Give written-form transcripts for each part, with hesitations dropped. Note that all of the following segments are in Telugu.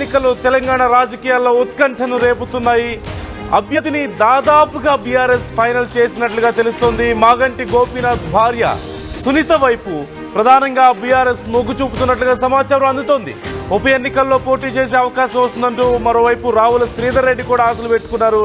ఎన్నికలు తెలంగాణ రాజకీయాల్లో ఉత్కంఠను రేపుతున్నాయి. అభ్యర్థిని దాదాపుగా బీఆర్ఎస్ ఫైనల్ చేసినట్లుగా తెలుస్తోంది. మాగంటి గోపీనాథ్ భార్య సునీత వైపు ప్రధానంగా బీఆర్ఎస్ మొగ్గు చూపుతున్నట్లుగా సమాచారం అందుతోంది. ఉప ఎన్నికల్లో పోటీ చేసే అవకాశం వస్తుందంటూ మరోవైపు రావుల శ్రీధర్ రెడ్డి కూడా ఆశలు పెట్టుకున్నారు.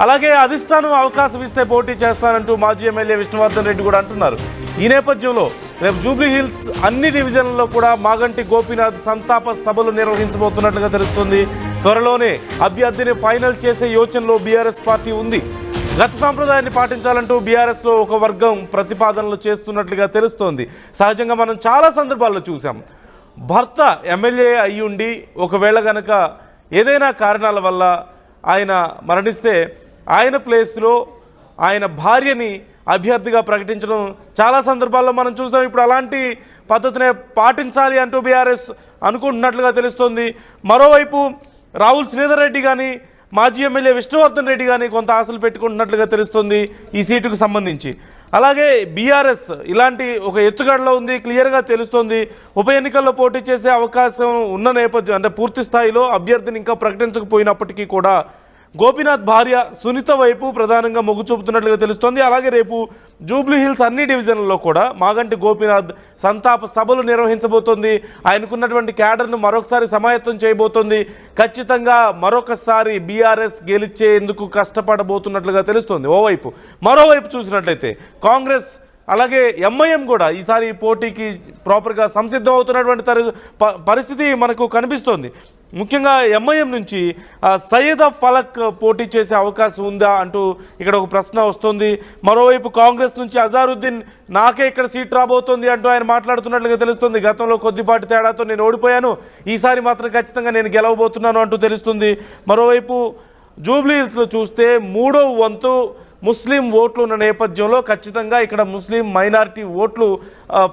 అలాగే అధిష్టానం అవకాశం ఇస్తే పోటీ చేస్తానంటూ మాజీ ఎమ్మెల్యే విష్ణువర్ధన్ రెడ్డి కూడా అంటున్నారు. ఈ నేపథ్యంలో రేపు జూబ్లీ హిల్స్ అన్ని డివిజన్లలో కూడా మాగంటి గోపీనాథ్ సంతాప సభలు నిర్వహించబోతున్నట్లుగా తెలుస్తుంది. త్వరలోనే అభ్యర్థిని ఫైనల్ చేసే యోచనలో బీఆర్ఎస్ పార్టీ ఉంది. గత సాంప్రదాయాన్ని పాటించాలంటూ బీఆర్ఎస్లో ఒక వర్గం ప్రతిపాదనలు చేస్తున్నట్లుగా తెలుస్తోంది. సహజంగా మనం చాలా సందర్భాల్లో చూసాం, భర్త ఎమ్మెల్యే అయ్యుండి ఒకవేళ గనక ఏదైనా కారణాల వల్ల ఆయన మరణిస్తే ఆయన ప్లేస్లో ఆయన భార్యని అభ్యర్థిగా ప్రకటించడం చాలా సందర్భాల్లో మనం చూసాం. ఇప్పుడు అలాంటి పద్ధతినే పాటించాలి అంటూ బీఆర్ఎస్ అనుకుంటున్నట్లుగా తెలుస్తోంది. మరోవైపు రావుల్ శ్రీధర్ రెడ్డి కానీ మాజీ ఎమ్మెల్యే విష్ణువర్ధన్ రెడ్డి కానీ కొంత ఆశలు పెట్టుకుంటున్నట్లుగా తెలుస్తుంది ఈ సీటుకు సంబంధించి. అలాగే బీఆర్ఎస్ ఇలాంటి ఒక ఎత్తుగడలో ఉంది, క్లియర్గా తెలుస్తుంది. ఉప ఎన్నికల్లో పోటీ చేసే అవకాశం ఉన్న నేపథ్యం అంటే పూర్తి స్థాయిలో అభ్యర్థిని ఇంకా ప్రకటించకపోయినప్పటికీ కూడా గోపీనాథ్ భార్య సునీత వైపు ప్రధానంగా మొగ్గు చూపుతున్నట్లుగా తెలుస్తోంది. అలాగే రేపు జూబ్లీ హిల్స్ అన్ని డివిజన్లలో కూడా మాగంటి గోపీనాథ్ సంతాప సభలు నిర్వహించబోతోంది. ఆయనకున్నటువంటి క్యాడర్ను మరొకసారి సమాయత్తం చేయబోతోంది. ఖచ్చితంగా మరొకసారి బీఆర్ఎస్ గెలిచేందుకు కష్టపడబోతున్నట్లుగా తెలుస్తోంది ఓవైపు. మరోవైపు చూసినట్లయితే కాంగ్రెస్ అలాగే ఎంఐఎం కూడా ఈసారి పోటీకి ప్రాపర్గా సంసిద్ధం అవుతున్నటువంటి పరిస్థితి మనకు కనిపిస్తోంది. ముఖ్యంగా ఎంఐఎం నుంచి సయ్యద్ ఫలక్ పోటీ చేసే అవకాశం ఉందా అంటూ ఇక్కడ ఒక ప్రశ్న వస్తుంది. మరోవైపు కాంగ్రెస్ నుంచి అజారుద్దీన్ నాకే ఇక్కడ సీట్ రాబోతోంది అంటూ ఆయన మాట్లాడుతున్నట్లుగా తెలుస్తుంది. గతంలో కొద్దిపాటి తేడాతో నేను ఓడిపోయాను, ఈసారి మాత్రం ఖచ్చితంగా నేను గెలవబోతున్నాను అంటూ తెలుస్తుంది. మరోవైపు జూబ్లీ హిల్స్లో చూస్తే మూడో వంతు ముస్లిం ఓట్లు ఉన్న నేపథ్యంలో ఖచ్చితంగా ఇక్కడ ముస్లిం మైనారిటీ ఓట్లు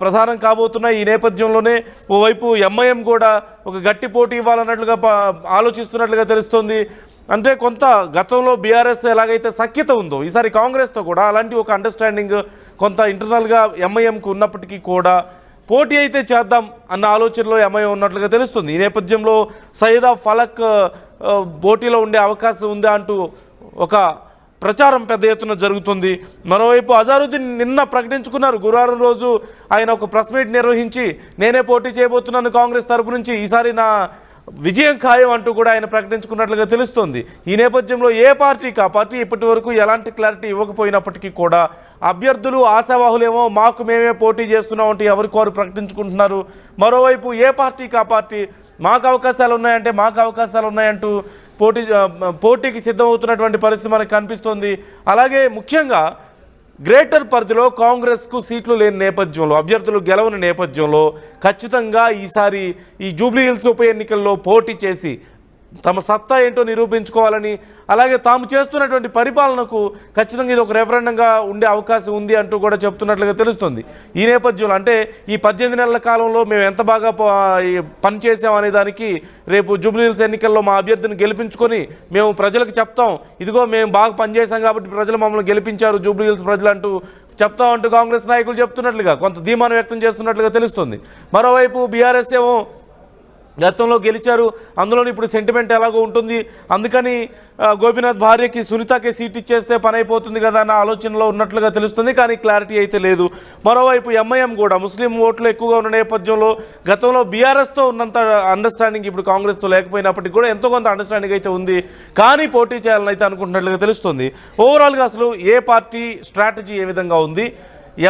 ప్రధానం కాబోతున్నాయి. ఈ నేపథ్యంలోనే ఓవైపు ఎంఐఎం కూడా ఒక గట్టి పోటీ ఇవ్వాలన్నట్లుగా ఆలోచిస్తున్నట్లుగా తెలుస్తోంది. అంటే కొంత గతంలో బీఆర్ఎస్ ఎలాగైతే సఖ్యత ఉందో ఈసారి కాంగ్రెస్తో కూడా అలాంటి ఒక అండర్స్టాండింగ్ కొంత ఇంటర్నల్గా ఎంఐఎంకు ఉన్నప్పటికీ కూడా పోటీ అయితే చేద్దాం అన్న ఆలోచనలో ఎంఐఎం ఉన్నట్లుగా తెలుస్తుంది. ఈ నేపథ్యంలో సయ్యద్ ఫలక్ పోటీలో ఉండే అవకాశం ఉందా అంటూ ఒక ప్రచారం పెద్ద ఎత్తున జరుగుతుంది. మరోవైపు అజారుద్దీన్ నిన్న ప్రకటించుకున్నారు. గురువారం రోజు ఆయన ఒక ప్రెస్ మీట్ నిర్వహించి నేనే పోటీ చేయబోతున్నాను కాంగ్రెస్ తరపు నుంచి, ఈసారి నా విజయం ఖాయం అంటూ కూడా ఆయన ప్రకటించుకున్నట్లుగా తెలుస్తోంది. ఈ నేపథ్యంలో ఏ పార్టీకి ఆ పార్టీ ఇప్పటి వరకు ఎలాంటి క్లారిటీ ఇవ్వకపోయినప్పటికీ కూడా అభ్యర్థులు ఆశావాహులేమో మాకు మేమే పోటీ చేస్తున్నామంటే ఎవరికి వారు ప్రకటించుకుంటున్నారు. మరోవైపు ఏ పార్టీకి ఆ పార్టీ మాకు అవకాశాలు ఉన్నాయంటే మాకు అవకాశాలు ఉన్నాయంటూ పోటీకి సిద్ధమవుతున్నటువంటి పరిస్థితి మనకు కనిపిస్తోంది. అలాగే ముఖ్యంగా గ్రేటర్ పరిధిలో కాంగ్రెస్కు సీట్లు లేని నేపథ్యంలో అభ్యర్థులు గెలవని నేపథ్యంలో ఖచ్చితంగా ఈసారి ఈ జూబ్లీ హిల్స్ ఉప ఎన్నికల్లో పోటీ చేసి తమ సత్తా ఏంటో నిరూపించుకోవాలని, అలాగే తాము చేస్తున్నటువంటి పరిపాలనకు ఖచ్చితంగా ఇది ఒక రెఫరెండంగా ఉండే అవకాశం ఉంది అంటూ కూడా చెప్తున్నట్లుగా తెలుస్తుంది. ఈ నేపథ్యంలో అంటే ఈ 18 నెలల కాలంలో మేము ఎంత బాగా పనిచేసామనే దానికి రేపు జూబ్లీ హిల్స్ ఎన్నికల్లో మా అభ్యర్థిని గెలిపించుకొని మేము ప్రజలకు చెప్తాం, ఇదిగో మేము బాగా పనిచేసాం కాబట్టి ప్రజలు మమ్మల్ని గెలిపించారు జూబ్లీ హిల్స్ ప్రజలు అంటూ చెప్తామంటూ కాంగ్రెస్ నాయకులు చెప్తున్నట్లుగా కొంత ధీమాను వ్యక్తం చేస్తున్నట్లుగా తెలుస్తుంది. మరోవైపు బీఆర్ఎస్ ఏమో గతంలో గెలిచారు, అందులోని ఇప్పుడు సెంటిమెంట్ ఎలాగో ఉంటుంది, అందుకని గోపీనాథ్ భార్యకి సునీతకి సీట్ ఇచ్చేస్తే పని అయిపోతుంది కదా అన్న ఆలోచనలో ఉన్నట్లుగా తెలుస్తుంది. కానీ క్లారిటీ అయితే లేదు. మరోవైపు ఎంఐఎం కూడా ముస్లిం ఓట్లు ఎక్కువగా ఉన్న నేపథ్యంలో గతంలో బీఆర్ఎస్తో ఉన్నంత అండర్స్టాండింగ్ ఇప్పుడు కాంగ్రెస్తో లేకపోయినప్పటికీ కూడా ఎంతో కొంత అండర్స్టాండింగ్ అయితే ఉంది, కానీ పోటీ చేయాలని అయితే అనుకుంటున్నట్లుగా తెలుస్తుంది. ఓవరాల్గా అసలు ఏ పార్టీ స్ట్రాటజీ ఏ విధంగా ఉంది,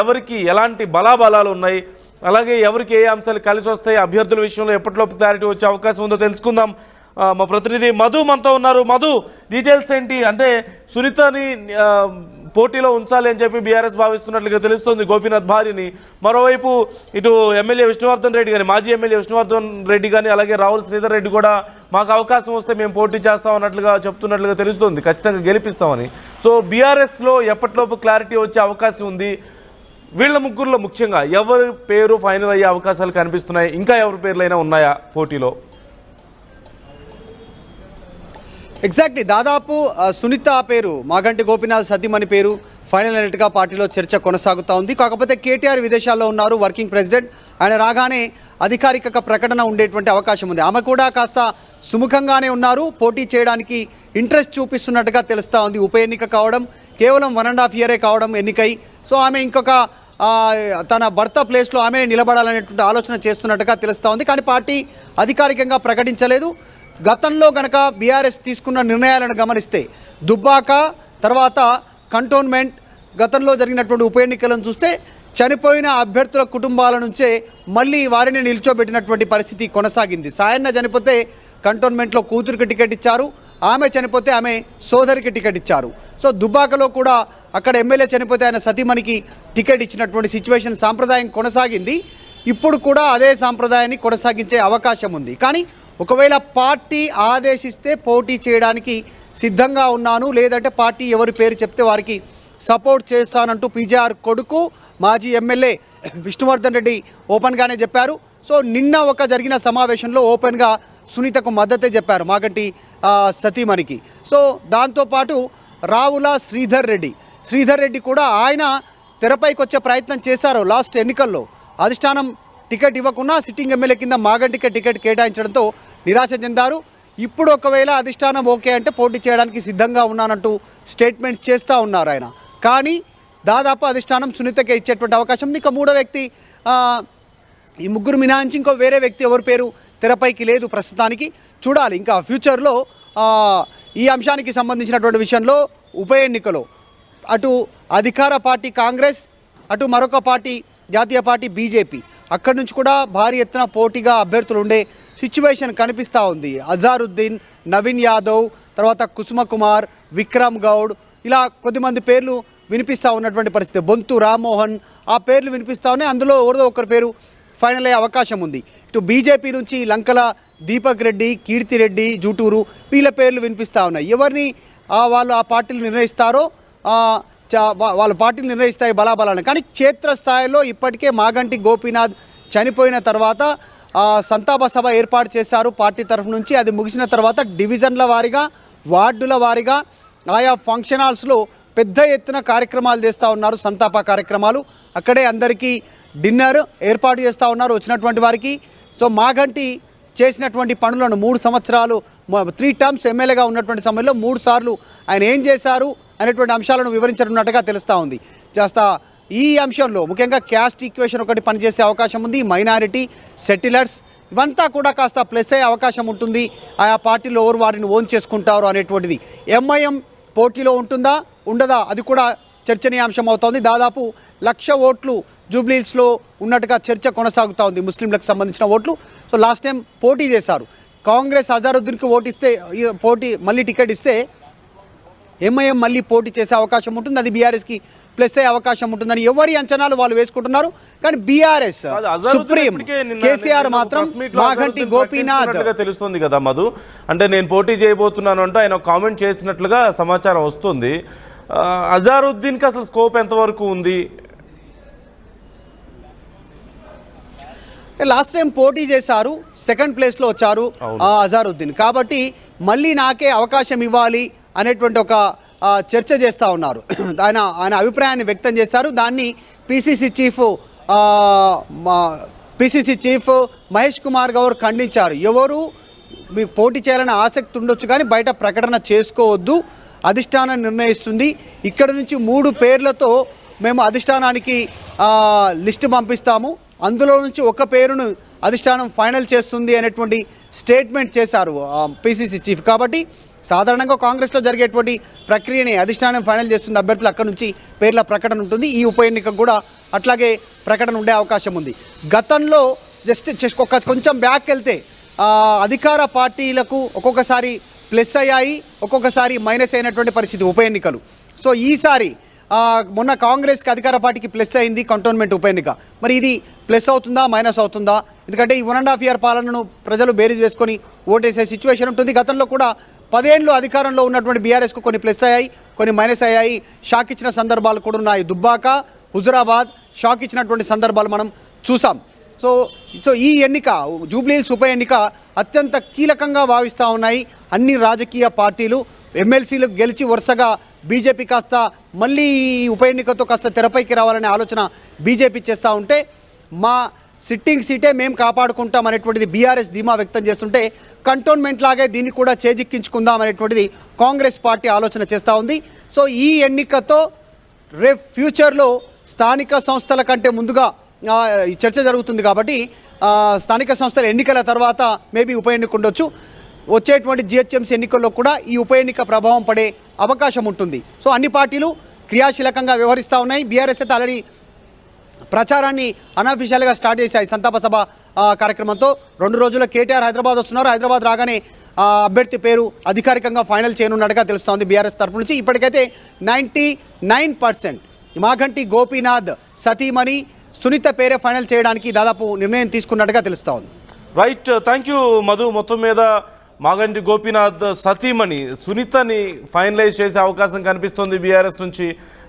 ఎవరికి ఎలాంటి బలాబలాలు ఉన్నాయి, అలాగే ఎవరికి ఏ అంశాలు కలిసి వస్తాయి, అభ్యర్థుల విషయంలో ఎప్పటిలోపు క్లారిటీ వచ్చే అవకాశం ఉందో తెలుసుకుందాం. మా ప్రతినిధి మధు మనతో ఉన్నారు. మధు, డీటెయిల్స్ ఏంటి? అంటే సునీతని పోటీలో ఉంచాలి అని చెప్పి బీఆర్ఎస్ భావిస్తున్నట్లుగా తెలుస్తుంది గోపీనాథ్ భార్యని. మరోవైపు ఇటు ఎమ్మెల్యే విష్ణువర్ధన్ రెడ్డి కానీ మాజీ ఎమ్మెల్యే విష్ణువర్ధన్ రెడ్డి కానీ అలాగే రావుల్ శ్రీధర్ రెడ్డి కూడా మాకు అవకాశం వస్తే మేము పోటీ చేస్తాం అన్నట్లుగా చెప్తున్నట్లుగా తెలుస్తుంది, ఖచ్చితంగా గెలిపిస్తామని. సో బీఆర్ఎస్లో ఎప్పటిలోపు క్లారిటీ వచ్చే అవకాశం ఉంది? వీళ్ళ ముగ్గురులో ముఖ్యంగా ఎవరి పేరు ఫైనల్ అయ్యే అవకాశాలు కనిపిస్తున్నాయి? ఇంకా ఎవరి పేర్లైనా ఉన్నాయా పోటీలో? ఎగ్జాక్ట్లీ దాదాపు సునీత పేరు, మాగంటి గోపీనాథ్ సతీమణి పేరు ఫైనల్ అయినట్టుగా పార్టీలో చర్చ కొనసాగుతూ ఉంది. కాకపోతే కేటీఆర్ విదేశాల్లో ఉన్నారు, వర్కింగ్ ప్రెసిడెంట్. ఆయన రాగానే అధికారిక ప్రకటన ఉండేటువంటి అవకాశం ఉంది. ఆమె కూడా కాస్త సుముఖంగానే ఉన్నారు, పోటీ చేయడానికి ఇంట్రెస్ట్ చూపిస్తున్నట్టుగా తెలుస్తూ ఉంది. ఉప ఎన్నిక కావడం కేవలం 1.5 ఇయరే కావడం ఎన్నికై, సో ఆమె ఇంకొక తన భర్త ప్లేస్లో ఆమె నిలబడాలనేటువంటి ఆలోచన చేస్తున్నట్టుగా తెలుస్తూ ఉంది. కానీ పార్టీ అధికారికంగా ప్రకటించలేదు. గతంలో గనక బీఆర్ఎస్ తీసుకున్న నిర్ణయాలను గమనిస్తే దుబ్బాక తర్వాత కంటోన్మెంట్, గతంలో జరిగినటువంటి ఉప ఎన్నికలను చూస్తే చనిపోయిన అభ్యర్థుల కుటుంబాల నుంచే మళ్ళీ వారిని నిల్చోబెట్టినటువంటి పరిస్థితి కొనసాగింది. సాయన్న చనిపోతే కంటోన్మెంట్లో కూతురికి టికెట్ ఇచ్చారు, ఆమె చనిపోతే ఆమె సోదరికి టికెట్ ఇచ్చారు. సో దుబ్బాకలో కూడా అక్కడ ఎమ్మెల్యే చనిపోతే ఆయన సతీమణికి టికెట్ ఇచ్చినటువంటి సిచ్యువేషన్ సాంప్రదాయం కొనసాగింది. ఇప్పుడు కూడా అదే సాంప్రదాయాన్ని కొనసాగించే అవకాశం ఉంది. కానీ ఒకవేళ పార్టీ ఆదేశిస్తే పోటీ చేయడానికి సిద్ధంగా ఉన్నాను, లేదంటే పార్టీ ఎవరి పేరు చెప్తే వారికి సపోర్ట్ చేస్తానంటూ పీజేఆర్ కొడుకు మాజీ ఎమ్మెల్యే విష్ణువర్ధన్ రెడ్డి ఓపెన్గానే చెప్పారు. సో నిన్న ఒక జరిగిన సమావేశంలో ఓపెన్గా సునీతకు మద్దతే చెప్పారు, మాగంటి సతీమణికి. సో దాంతోపాటు రావుల శ్రీధర్ రెడ్డి కూడా ఆయన తెరపైకి వచ్చే ప్రయత్నం చేశారు. లాస్ట్ ఎన్నికల్లో అధిష్టానం టికెట్ ఇవ్వకుండా సిట్టింగ్ ఎమ్మెల్యే కింద మాగంటికే టికెట్ కేటాయించడంతో నిరాశ చెందారు. ఇప్పుడు ఒకవేళ అధిష్టానం ఓకే అంటే పోటీ చేయడానికి సిద్ధంగా ఉన్నానంటూ స్టేట్మెంట్ చేస్తూ ఉన్నారు ఆయన. కానీ దాదాపు అధిష్టానం సునీతకే ఇచ్చేటువంటి అవకాశం ఉంది. ఇక మూడో వ్యక్తి, ఈ ముగ్గురు మినహాయించి ఇంకో వేరే వ్యక్తి ఎవరి పేరు తెరపైకి లేదు ప్రస్తుతానికి. చూడాలి ఇంకా ఫ్యూచర్లో ఈ అంశానికి సంబంధించినటువంటి విషయంలో ఉప ఎన్నికలో అటు అధికార పార్టీ కాంగ్రెస్, అటు మరొక పార్టీ జాతీయ పార్టీ బీజేపీ, అక్కడి నుంచి కూడా భారీ ఎత్తున పోటీగా అభ్యర్థులు ఉండే సిచ్యువేషన్ కనిపిస్తూ ఉంది. అజారుద్దీన్, నవీన్ యాదవ్, తర్వాత కుసుమ కుమార్, విక్రమ్ గౌడ్, ఇలా కొద్దిమంది పేర్లు వినిపిస్తూ ఉన్నటువంటి పరిస్థితి. బొంతు రామ్మోహన్, ఆ పేర్లు వినిపిస్తూ ఉన్నాయి. అందులో ఎవరిదో ఒకరి పేరు ఫైనల్ అయ్యే అవకాశం ఉంది. ఇటు బీజేపీ నుంచి లంకల దీపక్ రెడ్డి, కీర్తిరెడ్డి, జూటూరు, వీళ్ళ పేర్లు వినిపిస్తూ ఉన్నాయి. ఎవరిని వాళ్ళు ఆ పార్టీలు నిర్ణయిస్తారో వాళ్ళ పార్టీలు నిర్ణయిస్తాయి బలాబలాన్ని. కానీ క్షేత్రస్థాయిలో ఇప్పటికే మాగంటి గోపీనాథ్ చనిపోయిన తర్వాత సంతాప సభ ఏర్పాటు చేశారు పార్టీ తరఫు నుంచి. అది ముగిసిన తర్వాత డివిజన్ల వారీగా, వార్డుల వారీగా, ఆయా ఫంక్షన్ హాల్స్లో పెద్ద ఎత్తున కార్యక్రమాలు చేస్తూ ఉన్నారు, సంతాప కార్యక్రమాలు. అక్కడే అందరికీ డిన్నర్ ఏర్పాటు చేస్తూ ఉన్నారు వచ్చినటువంటి వారికి. సో మాగంటి చేసినటువంటి పనులను 3 సంవత్సరాలు 3 టర్మ్స్ ఎమ్మెల్యేగా ఉన్నటువంటి సమయంలో 3 సార్లు ఆయన ఏం చేశారు అనేటువంటి అంశాలను వివరించనున్నట్టుగా తెలుస్తూ ఉంది. ఈ అంశంలో ముఖ్యంగా క్యాస్ట్ ఈక్వేషన్ ఒకటి పనిచేసే అవకాశం ఉంది. మైనారిటీ, సెటిలర్స్, ఇవంతా కూడా కాస్త ప్లస్ అయ్యే అవకాశం ఉంటుంది. ఆయా పార్టీలో ఎవరు వారిని ఓన్ చేసుకుంటారు అనేటువంటిది. ఎంఐఎం పోటీలో ఉంటుందా ఉండదా అది కూడా చర్చనీయాంశం అవుతోంది. దాదాపు 1,00,000 ఓట్లు జూబ్లీహిల్స్లో ఉన్నట్టుగా చర్చ కొనసాగుతూ ఉంది, ముస్లింలకు సంబంధించిన ఓట్లు. సో లాస్ట్ టైం పోటీ చేశారు కాంగ్రెస్, అజారుద్దీన్కి పోటీ మళ్ళీ టికెట్ ఇస్తే ఎంఐఎం మళ్ళీ పోటీ చేసే అవకాశం ఉంటుంది. అది బీఆర్ఎస్కి ప్లస్ అయ్యే అవకాశం ఉంటుందని ఎవరి అంచనాలు వాళ్ళు వేసుకుంటున్నారు. కానీ బీఆర్ఎస్ సుప్రీం కేసీఆర్ మాత్రం మాగంటి గోపీనాథ్ తెలుస్తుంది కదా మధు, అంటే నేను పోటీ చేయబోతున్నాను అంటూ ఆయన కామెంట్ చేసినట్లుగా సమాచారం వస్తుంది. అజారుద్దీన్కి అసలు స్కోప్ ఎంతవరకు ఉంది? లాస్ట్ టైం పోటీ చేశారు, సెకండ్ ప్లేస్లో వచ్చారు అజారుద్దీన్. కాబట్టి మళ్ళీ నాకే అవకాశం ఇవ్వాలి అనేటువంటి ఒక చర్చ చేస్తూ ఉన్నారు. ఆయన అభిప్రాయాన్ని వ్యక్తం చేశారు. దాన్ని పిసిసి చీఫ్ మహేష్ కుమార్ గౌర్ ఖండించారు. ఎవరు మీకు పోటీ చేయాలని ఆసక్తి ఉండొచ్చు కానీ బయట ప్రకటన చేసుకోవద్దు, అధిష్టానం నిర్ణయిస్తుంది. ఇక్కడ నుంచి 3 పేర్లతో మేము అధిష్టానానికి లిస్టు పంపిస్తాము, అందులో నుంచి ఒక పేరును అధిష్టానం ఫైనల్ చేస్తుంది అనేటువంటి స్టేట్మెంట్ చేశారు పిసిసి చీఫ్. కాబట్టి సాధారణంగా కాంగ్రెస్లో జరిగేటువంటి ప్రక్రియని అధిష్టానం ఫైనల్ చేస్తుంది, అభ్యర్థులు అక్కడ నుంచి పేర్ల ప్రకటన ఉంటుంది. ఈ ఉప ఎన్నికకు కూడా అట్లాగే ప్రకటన ఉండే అవకాశం ఉంది. గతంలో కొంచెం బ్యాక్ వెళ్తే అధికార పార్టీలకు ఒక్కొక్కసారి ప్లస్ అయ్యాయి, ఒక్కొక్కసారి మైనస్ అయినటువంటి పరిస్థితి ఉప ఎన్నికలు. సో ఈసారి మొన్న కాంగ్రెస్కి అధికార పార్టీకి ప్లస్ అయింది కంటోన్మెంట్ ఉప ఎన్నిక. మరి ఇది ప్లస్ అవుతుందా మైనస్ అవుతుందా? ఎందుకంటే ఈ 1.5 ఇయర్ పాలనను ప్రజలు బేరీజ్ వేసుకొని ఓటేసే సిచ్యువేషన్ ఉంటుంది. గతంలో కూడా 10 ఏళ్ళు అధికారంలో ఉన్నటువంటి బీఆర్ఎస్కు కొన్ని ప్లస్ అయ్యాయి, కొన్ని మైనస్ అయ్యాయి. షాక్ ఇచ్చిన సందర్భాలు కూడా ఉన్నాయి. దుబ్బాక, హుజురాబాద్ షాక్ ఇచ్చినటువంటి సందర్భాలు మనం చూసాం. సో ఈ ఎన్నిక, జూబ్లీహిల్స్ ఉప ఎన్నిక అత్యంత కీలకంగా భావిస్తూ ఉన్నాయి అన్ని రాజకీయ పార్టీలు. ఎమ్మెల్సీలు గెలిచి వరుసగా బీజేపీ కాస్త మళ్ళీ ఈ ఉప ఎన్నికతో కాస్త తెరపైకి రావాలనే ఆలోచన బీజేపీ చేస్తూ ఉంటే మా సిట్టింగ్ సీటే మేము కాపాడుకుంటాం అనేటువంటిది బీఆర్ఎస్ ధీమా వ్యక్తం చేస్తుంటే కంటోన్మెంట్ లాగే దీన్ని కూడా చేజిక్కించుకుందాం అనేటువంటిది కాంగ్రెస్ పార్టీ ఆలోచన చేస్తూ ఉంది. సో ఈ ఎన్నికతో రేపు ఫ్యూచర్లో స్థానిక సంస్థల కంటే ముందుగా ఈ చర్చ జరుగుతుంది కాబట్టి స్థానిక సంస్థల ఎన్నికల తర్వాత మేబీ ఉప ఎన్నిక ఉండొచ్చు. వచ్చేటువంటి జిహెచ్ఎంసీ ఎన్నికల్లో కూడా ఈ ఉప ఎన్నిక ప్రభావం పడే అవకాశం ఉంటుంది. సో అన్ని పార్టీలు క్రియాశీలకంగా వ్యవహరిస్తూ ఉన్నాయి. బీఆర్ఎస్ అయితే ఆల్రెడీ ప్రచారాన్ని అనఫిషియల్గా స్టార్ట్ చేశాయి. సంతాప సభ కార్యక్రమంతో 2 రోజుల్లో కేటీఆర్ హైదరాబాద్ వస్తున్నారు. హైదరాబాద్ రాగానే అభ్యర్థి పేరు అధికారికంగా ఫైనల్ చేయనున్నట్టుగా తెలుస్తోంది బీఆర్ఎస్ తరఫు నుంచి. ఇప్పటికైతే 99% మాగంటి గోపీనాథ్ సతీమణి సునీత పేరే ఫైనల్ చేయడానికి దాదాపు నిర్ణయం తీసుకున్నట్టుగా తెలుస్తూ ఉంది. Right, thank you Madhu. మొత్తం మీద మాగంటి గోపీనాథ్ సతీమణి సునీతని ఫైనలైజ్ చేసే అవకాశం కనిపిస్తుంది బీఆర్ఎస్ నుంచి.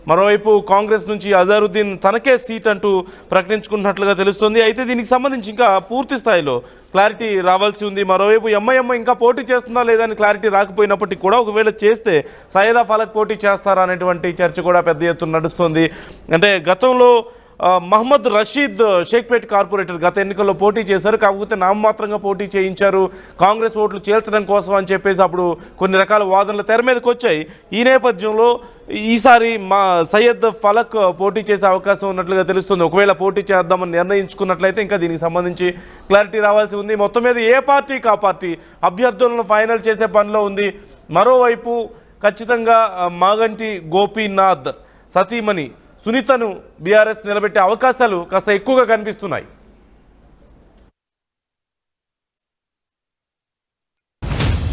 మరోవైపు కాంగ్రెస్ నుంచి అజారుద్దీన్ తనకే సీట్ అంటూ ప్రకటించుకున్నట్లుగా తెలుస్తుంది. అయితే దీనికి సంబంధించి ఇంకా పూర్తి స్థాయిలో క్లారిటీ రావాల్సి ఉంది. మరోవైపు ఎంఐఎం ఇంకా పోటీ చేస్తుందా లేదా అని క్లారిటీ రాకపోయినప్పటికీ కూడా ఒకవేళ చేస్తే సయ్యదా ఫలక్ పోటీ చేస్తారా అనేటువంటి చర్చ కూడా పెద్ద ఎత్తున నడుస్తుంది. అంటే గతంలో మహమ్మద్ రషీద్ షేక్పేట్ కార్పొరేటర్ గత ఎన్నికల్లో పోటీ చేశారు. కాకపోతే నామమాత్రంగా పోటీ చేయించారు కాంగ్రెస్ ఓట్లు చేల్చడం కోసం అని చెప్పేసి అప్పుడు కొన్ని రకాల వాదనలు తెర మీదకి వచ్చాయి. ఈ నేపథ్యంలో ఈసారి సయ్యద్ ఫలక్ పోటీ చేసే అవకాశం ఉన్నట్లుగా తెలుస్తుంది. ఒకవేళ పోటీ చేద్దామని నిర్ణయించుకున్నట్లయితే ఇంకా దీనికి సంబంధించి క్లారిటీ రావాల్సి ఉంది. మొత్తం మీద ఏ పార్టీకి ఆ పార్టీ అభ్యర్థులను ఫైనల్ చేసే పనిలో ఉంది. మరోవైపు ఖచ్చితంగా మాగంటి గోపీనాథ్ సతీమణి సునీతను బీఆర్ఎస్ నిలబెట్టే అవకాశాలు కాస్త ఎక్కువగా కనిపిస్తున్నాయి.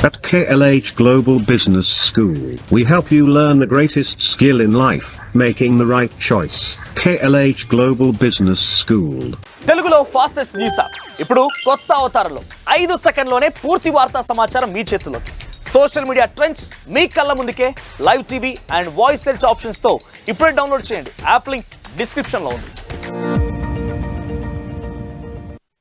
At KLH Global Business School, we help you learn the greatest skill in life, making the right choice. KLH Global Business School. తెలుగులో ఫాస్టెస్ట్ న్యూస్ యాప్ ఇప్పుడు కొత్త అవతారంలో 5 సెకండ్లోనే పూర్తి వార్తా సమాచారం మీ చేతుల్లోకి. సోషల్ మీడియా ట్రెండ్స్ మీ కళ్ళ ముందుకే live TV and voice search ఆప్షన్స్తో ఇప్పుడే డౌన్లోడ్ చేయండి. యాప్ లింక్ డిస్క్రిప్షన్లో ఉంది.